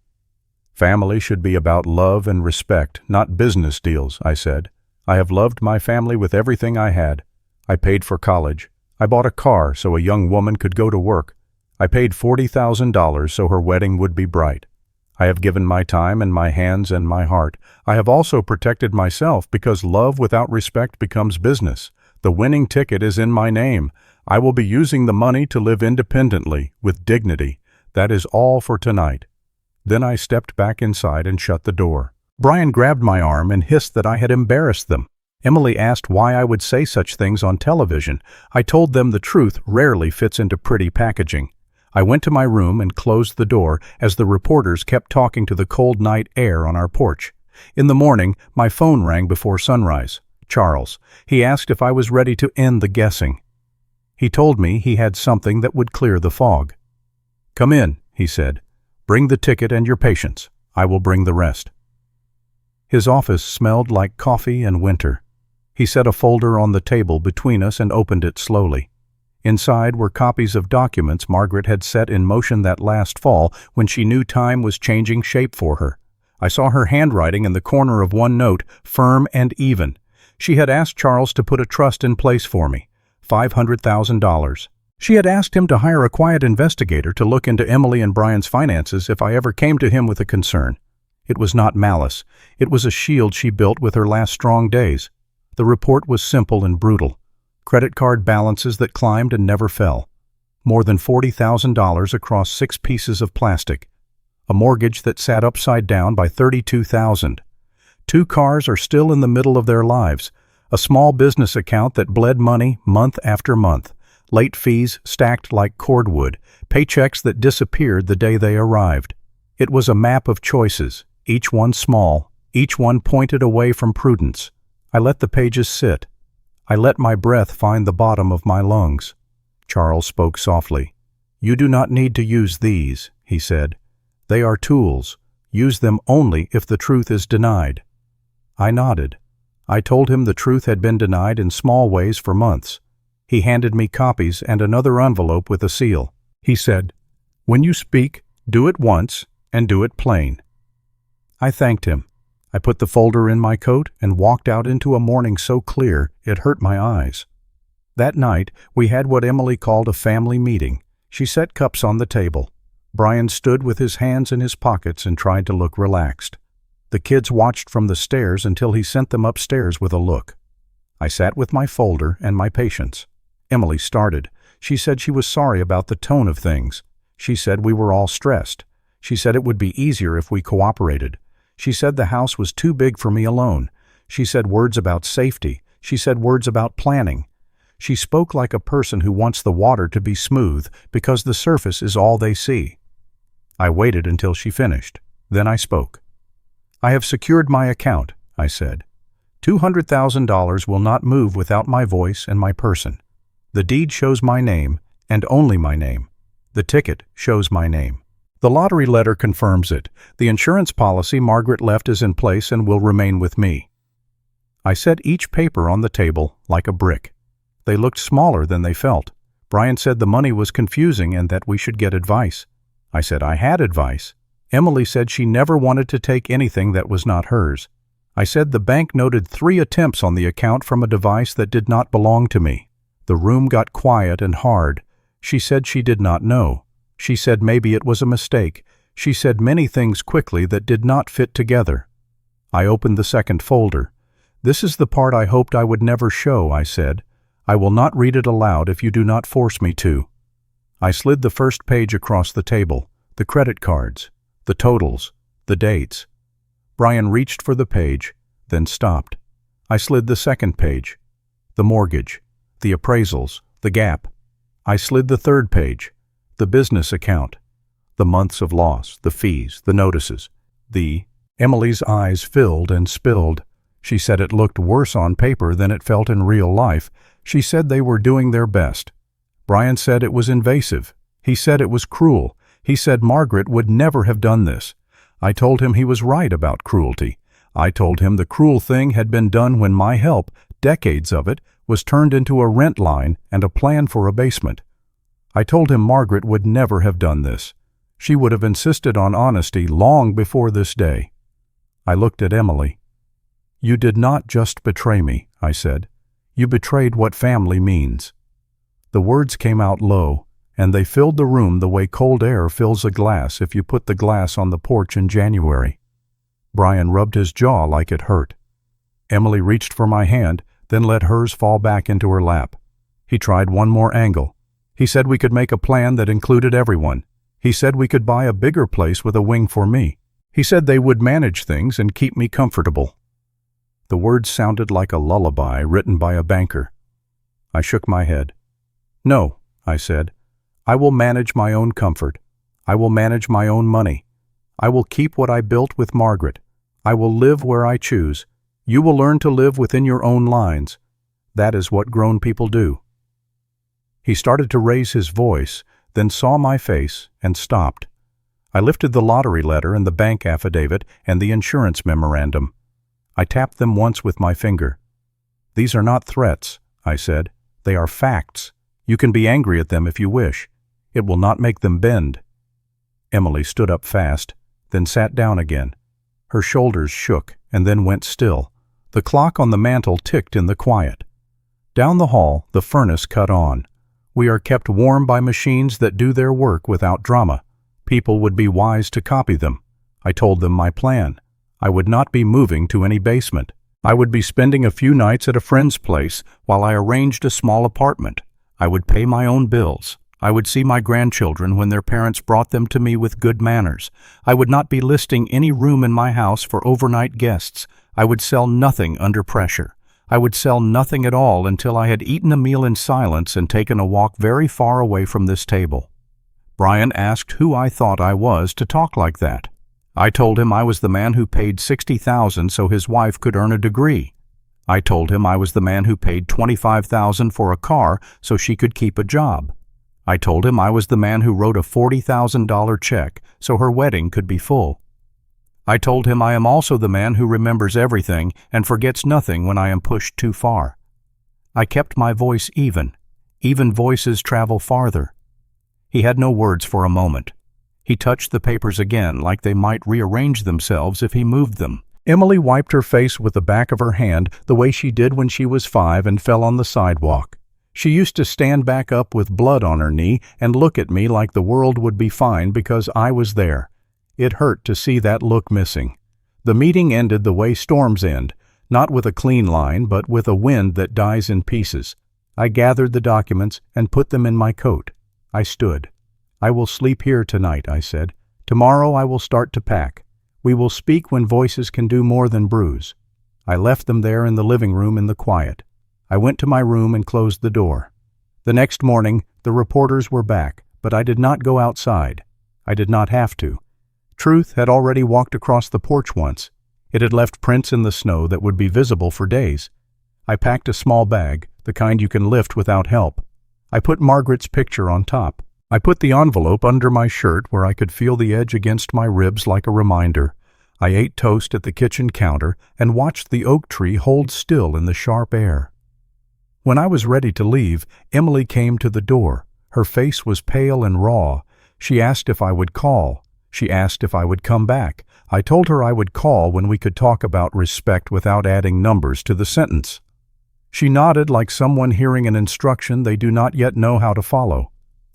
Family should be about love and respect, not business deals, I said. I have loved my family with everything I had. I paid for college. I bought a car so a young woman could go to work. I paid $40,000 so her wedding would be bright. I have given my time and my hands and my heart. I have also protected myself because love without respect becomes business. The winning ticket is in my name. I will be using the money to live independently, with dignity. That is all for tonight. Then I stepped back inside and shut the door. Brian grabbed my arm and hissed that I had embarrassed them. Emily asked why I would say such things on television. I told them the truth rarely fits into pretty packaging. I went to my room and closed the door as the reporters kept talking to the cold night air on our porch. In the morning, my phone rang before sunrise. Charles. He asked if I was ready to end the guessing. He told me he had something that would clear the fog. "Come in," he said. "Bring the ticket and your patience. I will bring the rest." His office smelled like coffee and winter. He set a folder on the table between us and opened it slowly. Inside were copies of documents Margaret had set in motion that last fall when she knew time was changing shape for her. I saw her handwriting in the corner of one note, firm and even. She had asked Charles to put a trust in place for me, $500,000. She had asked him to hire a quiet investigator to look into Emily and Brian's finances if I ever came to him with a concern. It was not malice. It was a shield she built with her last strong days. The report was simple and brutal. Credit card balances that climbed and never fell. More than $40,000 across 6 pieces of plastic. A mortgage that sat upside down by $32,000. 2 cars are still in the middle of their lives. A small business account that bled money month after month. Late fees stacked like cordwood. Paychecks that disappeared the day they arrived. It was a map of choices, each one small, each one pointed away from prudence. I let the pages sit. I let my breath find the bottom of my lungs. Charles spoke softly. "You do not need to use these," he said. "They are tools. Use them only if the truth is denied." I nodded. I told him the truth had been denied in small ways for months. He handed me copies and another envelope with a seal. He said, "When you speak, do it once and do it plain." I thanked him. I put the folder in my coat and walked out into a morning so clear it hurt my eyes. That night, we had what Emily called a family meeting. She set cups on the table. Brian stood with his hands in his pockets and tried to look relaxed. The kids watched from the stairs until he sent them upstairs with a look. I sat with my folder and my patience. Emily started. She said she was sorry about the tone of things. She said we were all stressed. She said it would be easier if we cooperated. She said the house was too big for me alone. She said words about safety. She said words about planning. She spoke like a person who wants the water to be smooth because the surface is all they see. I waited until she finished. Then I spoke. "I have secured my account," I said. $200,000 will not move without my voice and my person. The deed shows my name, and only my name. The ticket shows my name. The lottery letter confirms it. The insurance policy Margaret left is in place and will remain with me. I set each paper on the table like a brick. They looked smaller than they felt. Brian said the money was confusing and that we should get advice. I said I had advice. Emily said she never wanted to take anything that was not hers. I said the bank noted 3 attempts on the account from a device that did not belong to me. The room got quiet and hard. She said she did not know. She said maybe it was a mistake. She said many things quickly that did not fit together. I opened the second folder. "This is the part I hoped I would never show," I said. "I will not read it aloud if you do not force me to." I slid the first page across the table, the credit cards, the totals, the dates. Brian reached for the page, then stopped. I slid the second page, the mortgage, the appraisals, the gap. I slid the third page, the business account, the months of loss, the fees, the notices, Emily's eyes filled and spilled. She said it looked worse on paper than it felt in real life. She said they were doing their best. Brian said it was invasive. He said it was cruel. He said Margaret would never have done this. I told him he was right about cruelty. I told him the cruel thing had been done when my help, decades of it, was turned into a rent line and a plan for abasement. I told him Margaret would never have done this. She would have insisted on honesty long before this day. I looked at Emily. "You did not just betray me," I said. "You betrayed what family means." The words came out low, and they filled the room the way cold air fills a glass if you put the glass on the porch in January. Brian rubbed his jaw like it hurt. Emily reached for my hand, then let hers fall back into her lap. He tried one more angle. He said we could make a plan that included everyone. He said we could buy a bigger place with a wing for me. He said they would manage things and keep me comfortable. The words sounded like a lullaby written by a banker. I shook my head. "No," I said. "I will manage my own comfort. I will manage my own money. I will keep what I built with Margaret. I will live where I choose. You will learn to live within your own lines. That is what grown people do." He started to raise his voice, then saw my face and stopped. I lifted the lottery letter and the bank affidavit and the insurance memorandum. I tapped them once with my finger. "These are not threats," I said. "They are facts. You can be angry at them if you wish. It will not make them bend." Emily stood up fast, then sat down again. Her shoulders shook and then went still. The clock on the mantel ticked in the quiet. Down the hall, the furnace cut on. We are kept warm by machines that do their work without drama. People would be wise to copy them. I told them my plan. I would not be moving to any basement. I would be spending a few nights at a friend's place while I arranged a small apartment. I would pay my own bills. I would see my grandchildren when their parents brought them to me with good manners. I would not be listing any room in my house for overnight guests. I would sell nothing under pressure. I would sell nothing at all until I had eaten a meal in silence and taken a walk very far away from this table. Brian asked who I thought I was to talk like that. I told him I was the man who paid $60,000 so his wife could earn a degree. I told him I was the man who paid $25,000 for a car so she could keep a job. I told him I was the man who wrote a $40,000 check so her wedding could be full. I told him I am also the man who remembers everything and forgets nothing when I am pushed too far. I kept my voice even. Even voices travel farther. He had no words for a moment. He touched the papers again like they might rearrange themselves if he moved them. Emily wiped her face with the back of her hand the way she did when she was 5 and fell on the sidewalk. She used to stand back up with blood on her knee and look at me like the world would be fine because I was there. It hurt to see that look missing. The meeting ended the way storms end, not with a clean line, but with a wind that dies in pieces. I gathered the documents and put them in my coat. I stood. "I will sleep here tonight," I said. "Tomorrow I will start to pack. We will speak when voices can do more than bruise." I left them there in the living room in the quiet. I went to my room and closed the door. The next morning, the reporters were back, but I did not go outside. I did not have to. Truth had already walked across the porch once. It had left prints in the snow that would be visible for days. I packed a small bag, the kind you can lift without help. I put Margaret's picture on top. I put the envelope under my shirt where I could feel the edge against my ribs like a reminder. I ate toast at the kitchen counter and watched the oak tree hold still in the sharp air. When I was ready to leave, Emily came to the door. Her face was pale and raw. She asked if I would call. She asked if I would come back. I told her I would call when we could talk about respect without adding numbers to the sentence. She nodded like someone hearing an instruction they do not yet know how to follow.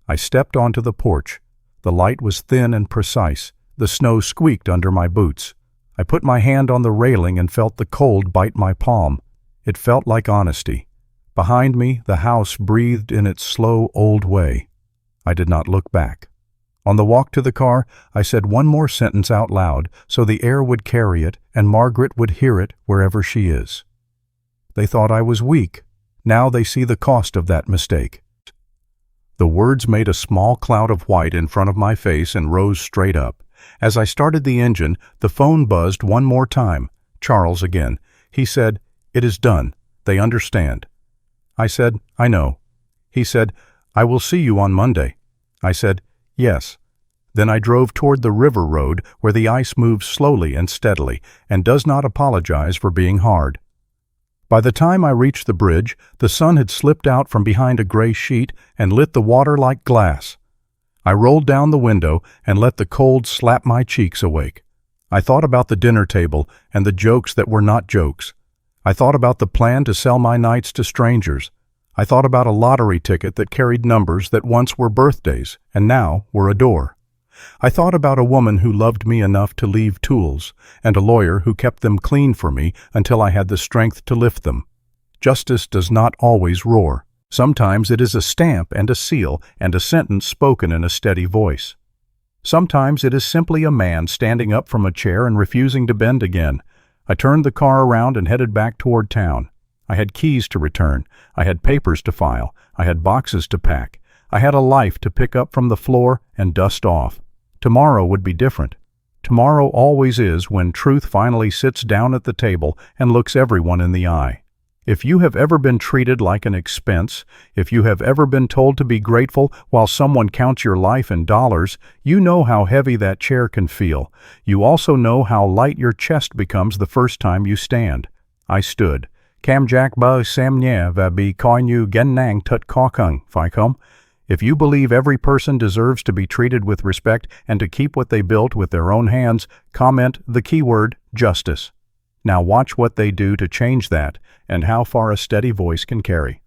I stepped onto the porch. The light was thin and precise. The snow squeaked under my boots. I put my hand on the railing and felt the cold bite my palm. It felt like honesty. Behind me, the house breathed in its slow, old way. I did not look back. On the walk to the car, I said one more sentence out loud so the air would carry it and Margaret would hear it wherever she is. They thought I was weak. Now they see the cost of that mistake. The words made a small cloud of white in front of my face and rose straight up. As I started the engine, the phone buzzed one more time. Charles again. He said, "It is done. They understand." I said, "I know." He said, "I will see you on Monday." I said, "Yes." Then I drove toward the river road where the ice moves slowly and steadily and does not apologize for being hard. By the time I reached the bridge, the sun had slipped out from behind a gray sheet and lit the water like glass. I rolled down the window and let the cold slap my cheeks awake. I thought about the dinner table and the jokes that were not jokes. I thought about the plan to sell my nights to strangers. I thought about a lottery ticket that carried numbers that once were birthdays and now were a door. I thought about a woman who loved me enough to leave tools, and a lawyer who kept them clean for me until I had the strength to lift them. Justice does not always roar. Sometimes it is a stamp and a seal and a sentence spoken in a steady voice. Sometimes it is simply a man standing up from a chair and refusing to bend again. I turned the car around and headed back toward town. I had keys to return. I had papers to file. I had boxes to pack. I had a life to pick up from the floor and dust off. Tomorrow would be different. Tomorrow always is when truth finally sits down at the table and looks everyone in the eye. If you have ever been treated like an expense, if you have ever been told to be grateful while someone counts your life in dollars, you know how heavy that chair can feel. You also know how light your chest becomes the first time you stand. I stood. Cam Jack ba sam nya va bi coi như gen nang tut khó khăn, phải không? If you believe every person deserves to be treated with respect and to keep what they built with their own hands, comment the keyword justice. Now watch what they do to change that and how far a steady voice can carry.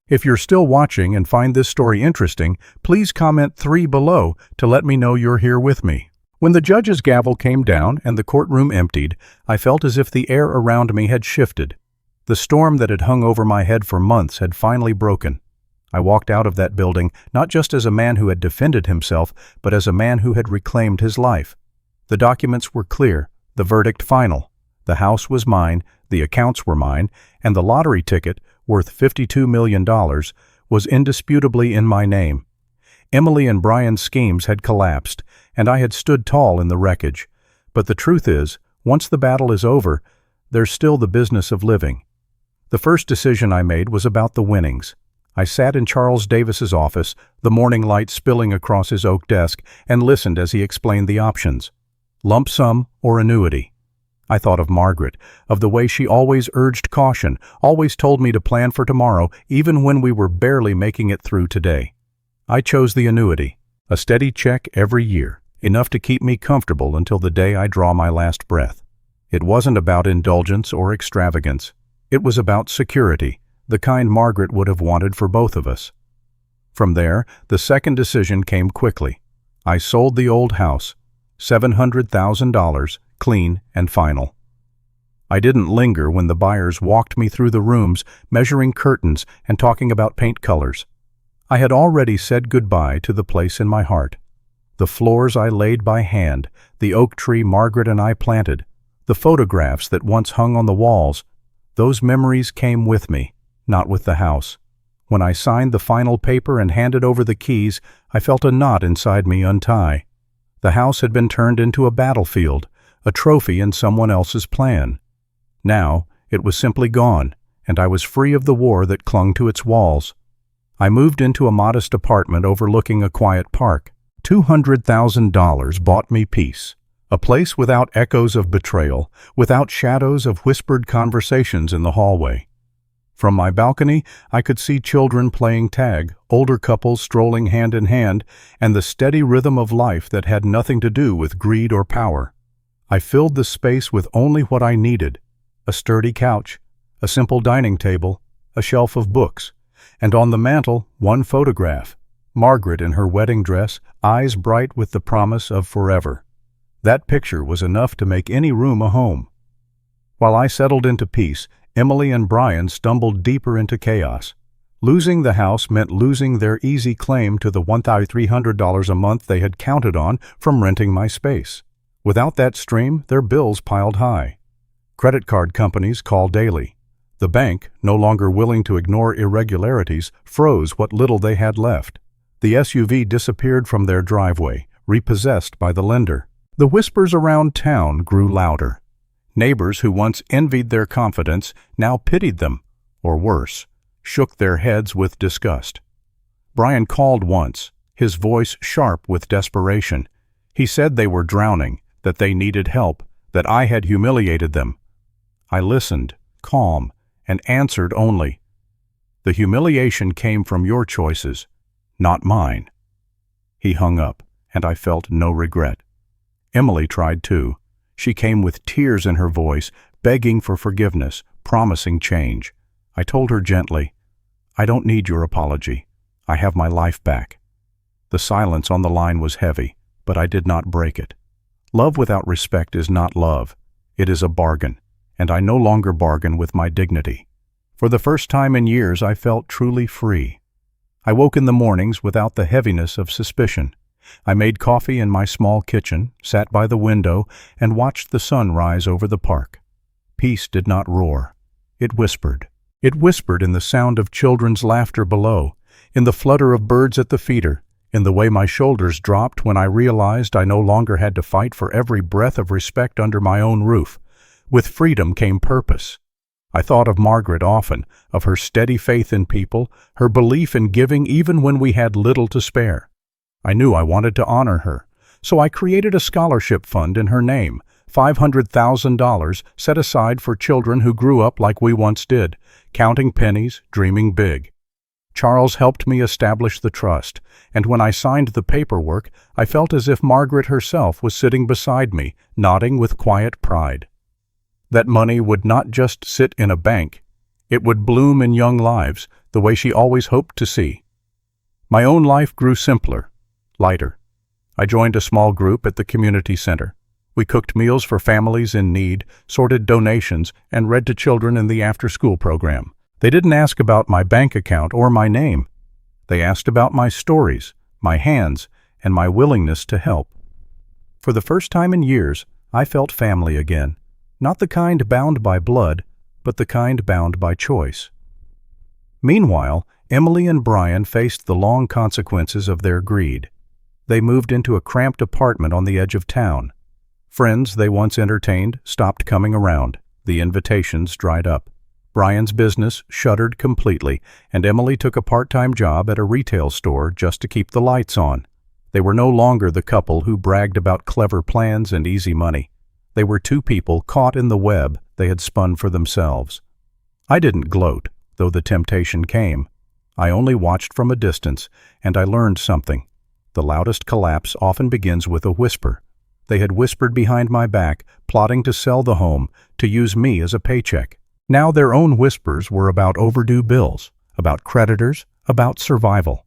If you're still watching and find this story interesting, please comment 3 below to let me know you're here with me. When the judge's gavel came down and the courtroom emptied, I felt as if the air around me had shifted. The storm that had hung over my head for months had finally broken. I walked out of that building not just as a man who had defended himself, but as a man who had reclaimed his life. The documents were clear, the verdict final. The house was mine, the accounts were mine, and the lottery ticket, worth $52 million, was indisputably in my name. Emily and Brian's schemes had collapsed, and I had stood tall in the wreckage. But the truth is, once the battle is over, there's still the business of living. The first decision I made was about the winnings. I sat in Charles Davis's office, the morning light spilling across his oak desk, and listened as he explained the options. lump sum or annuity. I thought of Margaret, of the way she always urged caution, always told me to plan for tomorrow, even when we were barely making it through today. I chose the annuity, a steady check every year, enough to keep me comfortable until the day I draw my last breath. It wasn't about indulgence or extravagance. It was about security, the kind Margaret would have wanted for both of us. From there, the second decision came quickly. I sold the old house, $700,000, clean and final. I didn't linger when the buyers walked me through the rooms, measuring curtains and talking about paint colors. I had already said goodbye to the place in my heart. The floors I laid by hand, the oak tree Margaret and I planted, the photographs that once hung on the walls, those memories came with me, not with the house. When I signed the final paper and handed over the keys, I felt a knot inside me untie. The house had been turned into a battlefield, a trophy in someone else's plan. Now, it was simply gone, and I was free of the war that clung to its walls. I moved into a modest apartment overlooking a quiet park. $200,000 bought me peace. A place without echoes of betrayal, without shadows of whispered conversations in the hallway. From my balcony, I could see children playing tag, older couples strolling hand in hand, and the steady rhythm of life that had nothing to do with greed or power. I filled the space with only what I needed: a sturdy couch, a simple dining table, a shelf of books, and on the mantel, one photograph, Margaret in her wedding dress, eyes bright with the promise of forever. That picture was enough to make any room a home. While I settled into peace, Emily and Brian stumbled deeper into chaos. Losing the house meant losing their easy claim to the $1,300 a month they had counted on from renting my space. Without that stream, their bills piled high. Credit card companies called daily. The bank, no longer willing to ignore irregularities, froze what little they had left. The SUV disappeared from their driveway, repossessed by the lender. The whispers around town grew louder. Neighbors who once envied their confidence now pitied them, or worse, shook their heads with disgust. Brian called once, his voice sharp with desperation. He said they were drowning, that they needed help, that I had humiliated them. I listened, calm, and answered only, "The humiliation came from your choices, not mine." He hung up, and I felt no regret. Emily tried too. She came with tears in her voice, begging for forgiveness, promising change. I told her gently, "I don't need your apology. I have my life back." The silence on the line was heavy, but I did not break it. Love without respect is not love. It is a bargain, and I no longer bargain with my dignity. For the first time in years, I felt truly free. I woke in the mornings without the heaviness of suspicion. I made coffee in my small kitchen, sat by the window, and watched the sun rise over the park. Peace did not roar. It whispered. It whispered in the sound of children's laughter below, in the flutter of birds at the feeder, in the way my shoulders dropped when I realized I no longer had to fight for every breath of respect under my own roof. With freedom came purpose. I thought of Margaret often, of her steady faith in people, her belief in giving even when we had little to spare. I knew I wanted to honor her, so I created a scholarship fund in her name, $500,000 set aside for children who grew up like we once did, counting pennies, dreaming big. Charles helped me establish the trust, and when I signed the paperwork, I felt as if Margaret herself was sitting beside me, nodding with quiet pride. That money would not just sit in a bank. It would bloom in young lives, the way she always hoped to see. My own life grew simpler, lighter. I joined a small group at the community center. We cooked meals for families in need, sorted donations, and read to children in the after-school program. They didn't ask about my bank account or my name. They asked about my stories, my hands, and my willingness to help. For the first time in years, I felt family again. Not the kind bound by blood, but the kind bound by choice. Meanwhile, Emily and Brian faced the long consequences of their greed. They moved into a cramped apartment on the edge of town. Friends they once entertained stopped coming around. The invitations dried up. Brian's business shuttered completely, and Emily took a part-time job at a retail store just to keep the lights on. They were no longer the couple who bragged about clever plans and easy money. They were two people caught in the web they had spun for themselves. I didn't gloat, though the temptation came. I only watched from a distance, and I learned something. The loudest collapse often begins with a whisper. They had whispered behind my back, plotting to sell the home, to use me as a paycheck. Now their own whispers were about overdue bills, about creditors, about survival.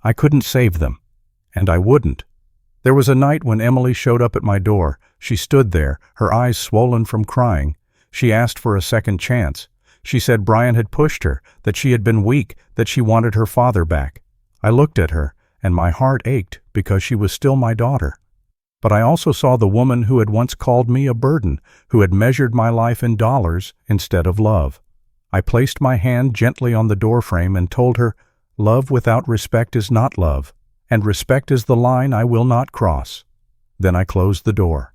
I couldn't save them, and I wouldn't. There was a night when Emily showed up at my door. She stood there, her eyes swollen from crying. She asked for a second chance. She said Brian had pushed her, that she had been weak, that she wanted her father back. I looked at her, and my heart ached because she was still my daughter. But I also saw the woman who had once called me a burden, who had measured my life in dollars instead of love. I placed my hand gently on the doorframe and told her, "Love without respect is not love, and respect is the line I will not cross." Then I closed the door.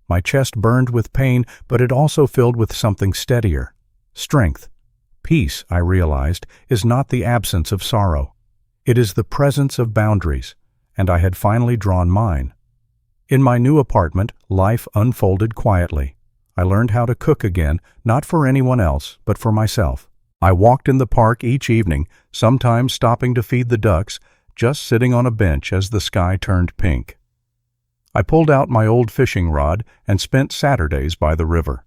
My chest burned with pain, but it also filled with something steadier. Strength. Peace, I realized, is not the absence of sorrow. It is the presence of boundaries, and I had finally drawn mine. In my new apartment, life unfolded quietly. I learned how to cook again, not for anyone else, but for myself. I walked in the park each evening, sometimes stopping to feed the ducks, just sitting on a bench as the sky turned pink. I pulled out my old fishing rod and spent Saturdays by the river.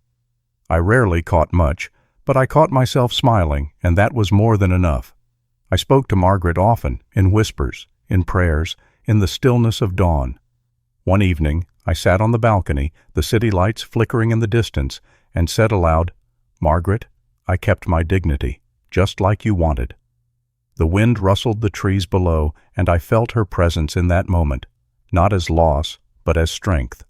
I rarely caught much, but I caught myself smiling, and that was more than enough. I spoke to Margaret often, in whispers, in prayers, in the stillness of dawn. One evening, I sat on the balcony, the city lights flickering in the distance, and said aloud, "Margaret, I kept my dignity, just like you wanted." The wind rustled the trees below, and I felt her presence in that moment, not as loss, but as strength.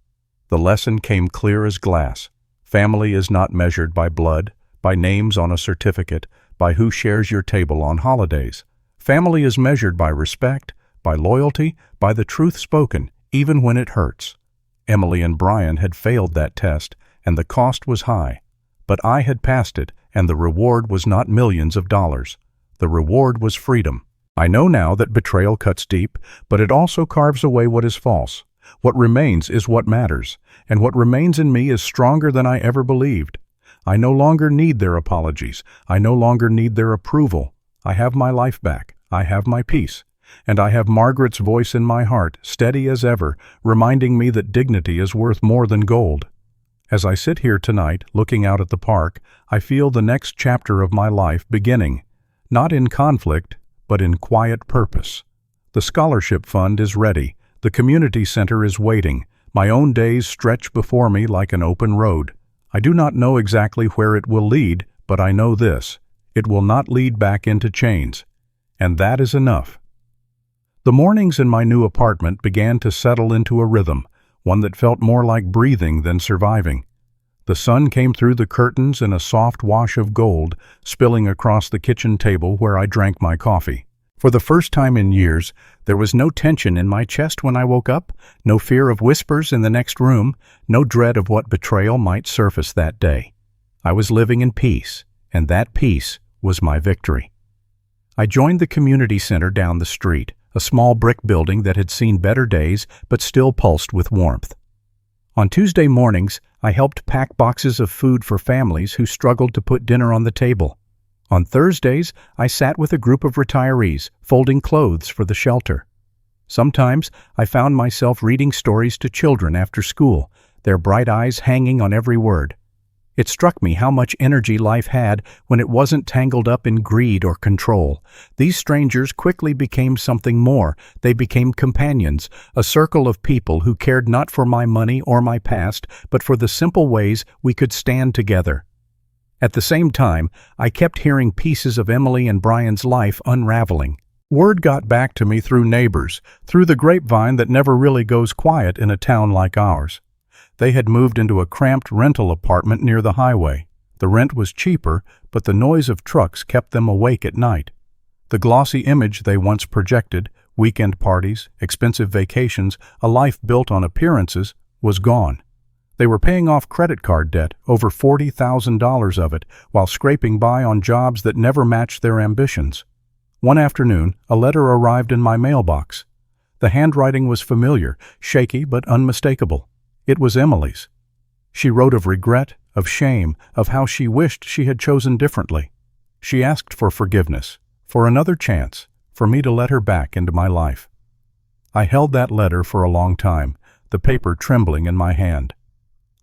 The lesson came clear as glass. Family is not measured by blood, by names on a certificate, by who shares your table on holidays. Family is measured by respect, by loyalty, by the truth spoken, even when it hurts. Emily and Brian had failed that test, and the cost was high. But I had passed it, and the reward was not millions of dollars. The reward was freedom. I know now that betrayal cuts deep, but it also carves away what is false. What remains is what matters, and what remains in me is stronger than I ever believed. I no longer need their apologies. I no longer need their approval. I have my life back. I have my peace. And I have Margaret's voice in my heart, steady as ever, reminding me that dignity is worth more than gold. As I sit here tonight, looking out at the park, I feel the next chapter of my life beginning, not in conflict, but in quiet purpose. The scholarship fund is ready. The community center is waiting. My own days stretch before me like an open road. I do not know exactly where it will lead, but I know this: it will not lead back into chains. And that is enough. The mornings in my new apartment began to settle into a rhythm, one that felt more like breathing than surviving. The sun came through the curtains in a soft wash of gold, spilling across the kitchen table where I drank my coffee. For the first time in years, there was no tension in my chest when I woke up, no fear of whispers in the next room, no dread of what betrayal might surface that day. I was living in peace, and that peace was my victory. I joined the community center down the street, a small brick building that had seen better days but still pulsed with warmth. On Tuesday mornings, I helped pack boxes of food for families who struggled to put dinner on the table. On Thursdays, I sat with a group of retirees, folding clothes for the shelter. Sometimes, I found myself reading stories to children after school, their bright eyes hanging on every word. It struck me how much energy life had when it wasn't tangled up in greed or control. These strangers quickly became something more. They became companions, a circle of people who cared not for my money or my past, but for the simple ways we could stand together. At the same time, I kept hearing pieces of Emily and Brian's life unraveling. Word got back to me through neighbors, through the grapevine that never really goes quiet in a town like ours. They had moved into a cramped rental apartment near the highway. The rent was cheaper, but the noise of trucks kept them awake at night. The glossy image they once projected, weekend parties, expensive vacations, a life built on appearances, was gone. They were paying off credit card debt, over $40,000 of it, while scraping by on jobs that never matched their ambitions. One afternoon, a letter arrived in my mailbox. The handwriting was familiar, shaky but unmistakable. It was Emily's. She wrote of regret, of shame, of how she wished she had chosen differently. She asked for forgiveness, for another chance, for me to let her back into my life. I held that letter for a long time, the paper trembling in my hand.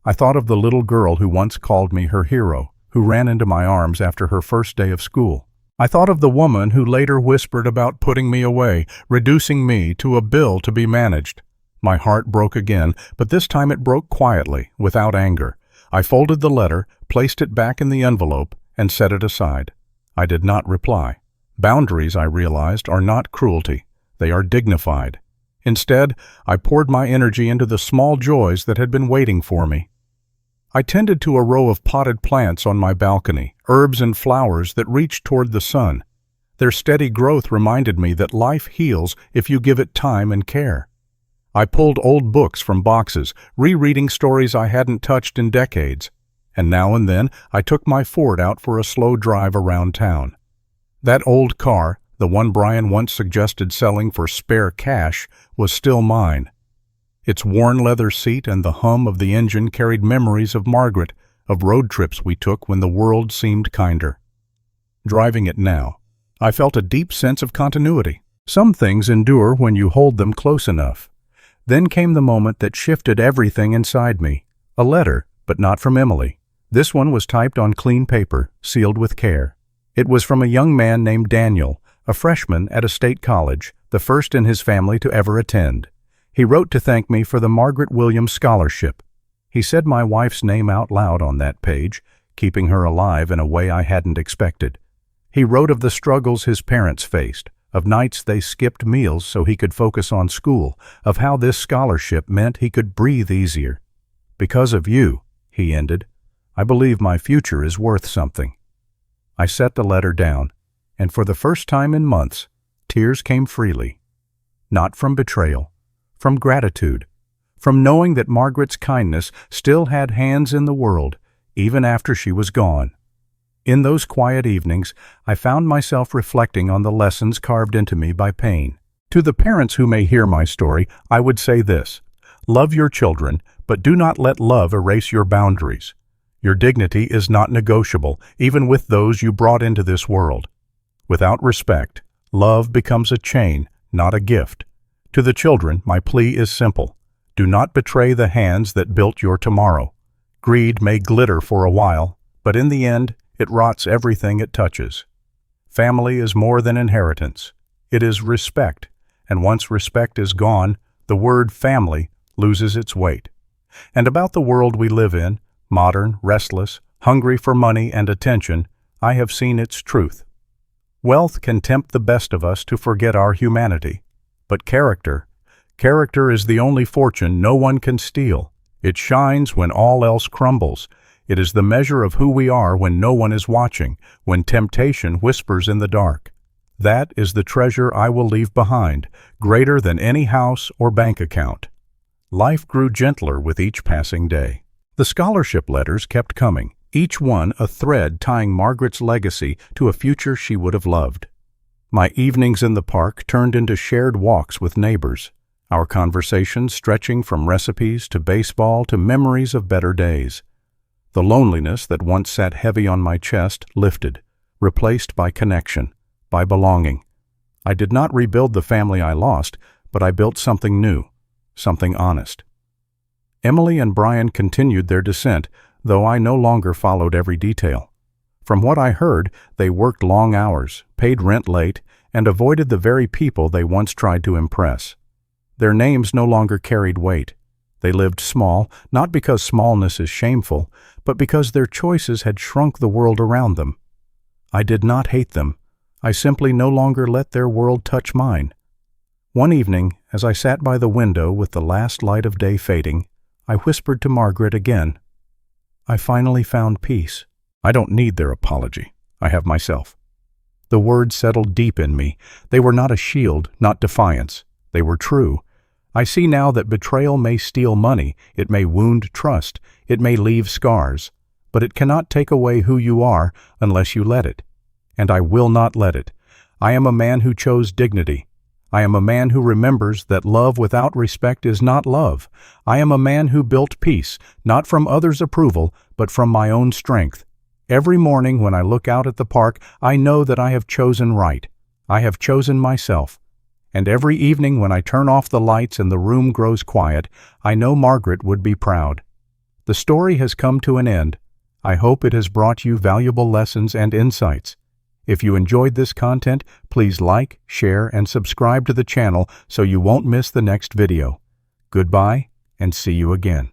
I thought of the little girl who once called me her hero, who ran into my arms after her first day of school. I thought of the woman who later whispered about putting me away, reducing me to a bill to be managed. My heart broke again, but this time it broke quietly, without anger. I folded the letter, placed it back in the envelope, and set it aside. I did not reply. Boundaries, I realized, are not cruelty. They are dignified. Instead, I poured my energy into the small joys that had been waiting for me. I tended to a row of potted plants on my balcony, herbs and flowers that reached toward the sun. Their steady growth reminded me that life heals if you give it time and care. I pulled old books from boxes, rereading stories I hadn't touched in decades. And now and then, I took my Ford out for a slow drive around town. That old car, the one Brian once suggested selling for spare cash, was still mine. Its worn leather seat and the hum of the engine carried memories of Margaret, of road trips we took when the world seemed kinder. Driving it now, I felt a deep sense of continuity. Some things endure when you hold them close enough. Then came the moment that shifted everything inside me. A letter, but not from Emily. This one was typed on clean paper, sealed with care. It was from a young man named Daniel, a freshman at a state college, the first in his family to ever attend. He wrote to thank me for the Margaret Williams Scholarship. He said my wife's name out loud on that page, keeping her alive in a way I hadn't expected. He wrote of the struggles his parents faced, of nights they skipped meals so he could focus on school, of how this scholarship meant he could breathe easier. Because of you, he ended, I believe my future is worth something. I set the letter down, and for the first time in months, tears came freely. Not from betrayal, from gratitude, from knowing that Margaret's kindness still had hands in the world, even after she was gone. In those quiet evenings, I found myself reflecting on the lessons carved into me by pain. To the parents who may hear my story, I would say this: love your children, but do not let love erase your boundaries. Your dignity is not negotiable, even with those you brought into this world. Without respect, love becomes a chain, not a gift. To the children, my plea is simple. Do not betray the hands that built your tomorrow. Greed may glitter for a while, but in the end, it rots everything it touches. Family is more than inheritance. It is respect, and once respect is gone, the word family loses its weight. And about the world we live in, modern, restless, hungry for money and attention, I have seen its truth. Wealth can tempt the best of us to forget our humanity. But character is the only fortune no one can steal. It shines when all else crumbles. It is the measure of who we are when no one is watching, when temptation whispers in the dark. That is the treasure I will leave behind, greater than any house or bank account. Life grew gentler with each passing day. The scholarship letters kept coming, each one a thread tying Margaret's legacy to a future she would have loved. My evenings in the park turned into shared walks with neighbors, our conversations stretching from recipes to baseball to memories of better days. The loneliness that once sat heavy on my chest lifted, replaced by connection, by belonging. I did not rebuild the family I lost, but I built something new, something honest. Emily and Brian continued their descent, though I no longer followed every detail. From what I heard, they worked long hours, paid rent late, and avoided the very people they once tried to impress. Their names no longer carried weight. They lived small, not because smallness is shameful, but because their choices had shrunk the world around them. I did not hate them. I simply no longer let their world touch mine. One evening, as I sat by the window with the last light of day fading, I whispered to Margaret again. I finally found peace. I don't need their apology. I have myself. The words settled deep in me. They were not a shield, not defiance. They were true. I see now that betrayal may steal money, it may wound trust, it may leave scars, but it cannot take away who you are unless you let it. And I will not let it. I am a man who chose dignity. I am a man who remembers that love without respect is not love. I am a man who built peace, not from others' approval, but from my own strength. Every morning when I look out at the park, I know that I have chosen right. I have chosen myself. And every evening when I turn off the lights and the room grows quiet, I know Margaret would be proud. The story has come to an end. I hope it has brought you valuable lessons and insights. If you enjoyed this content, please like, share, and subscribe to the channel so you won't miss the next video. Goodbye, and see you again.